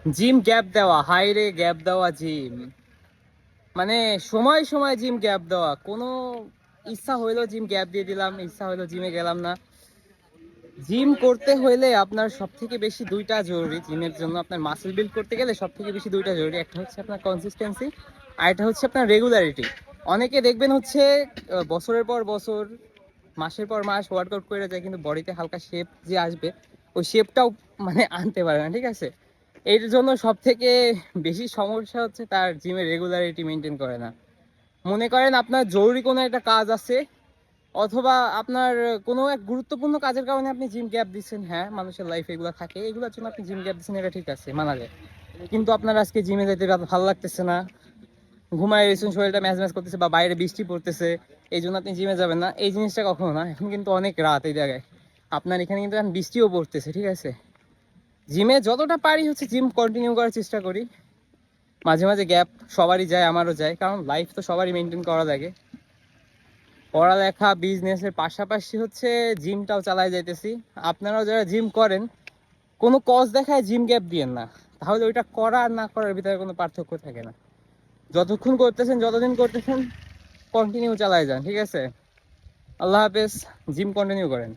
Gym gap দেওয়া, হাইরে gap দেওয়া জিম, মানে সময় সময় জিম গ্যাপ দেওয়া। কোনো ইচ্ছা হইলো জিম গ্যাপ দিয়ে দিলাম, ইচ্ছা হইলো জিমে গেলাম না। জিম করতে হইলে আপনার সব থেকে বেশি দুইটা জরুরি জিমের জন্য, আপনার মাসেল বিল্ড করতে গেলে সব থেকে বেশি দুইটা জরুরি। একটা হচ্ছে আপনার কনসিস্টেন্সি, আর একটা হচ্ছে আপনার রেগুলারিটি। অনেকে দেখবেন হচ্ছে বছরের পর বছর, মাসের পর মাস ওয়ার্কআউট করে যায়, কিন্তু বডিতে হালকা শেপ যে আসবে ওই শেপটাও মানে আনতে পারে না, ঠিক আছে? এর জন্য সব থেকে বেশি সমস্যা হচ্ছে তার জিমের রেগুলারিটি মেনটেন করে না। মনে করেন আপনার জরুরি কোনো একটা কাজ আছে, অথবা আপনার কোনো এক গুরুত্বপূর্ণ কাজের কারণে আপনি জিম গ্যাপ দিচ্ছেন। হ্যাঁ, মানুষের লাইফে এগুলো থাকে, এগুলোর জন্য আপনি জিম গ্যাপ দিচ্ছেন, এটা ঠিক আছে, মানা যায়। কিন্তু আপনার আজকে জিমে যেতে ভালো লাগতেছে না, ঘুমায় রয়েছেন, শরীরটা ম্যাচ ম্যাচ করতেছে, বা বাইরে বৃষ্টি পড়তেছে, এই জন্য আপনি জিমে যাবেন না, এই জিনিসটা কখনো না। এখন কিন্তু অনেক রাত এই জায়গায়, আপনার এখানে কিন্তু এখন বৃষ্টিও পড়তেছে, ঠিক আছে? জিমে যতটা পারি হচ্ছে জিম কন্টিনিউ করার চেষ্টা করি। মাঝে মাঝে গ্যাপ সবারই যায়, আমারও যায়, কারণ লাইফ তো সবারই মেনটেন করা লাগে। পড়ালেখা বিজনেসের পাশাপাশি হচ্ছে জিমটাও চালায় যাইতেছি। আপনারাও যারা জিম করেন, কোনো কজ দেখায় জিম গ্যাপ দিয়েন না, তাহলে ওইটা করা আর না করার ভিতরে কোনো পার্থক্য থাকে না। যতক্ষণ করতেছেন, যতদিন করতেছেন, কন্টিনিউ চালায় যান, ঠিক আছে? আল্লাহ হাফেজ। জিম কন্টিনিউ করেন।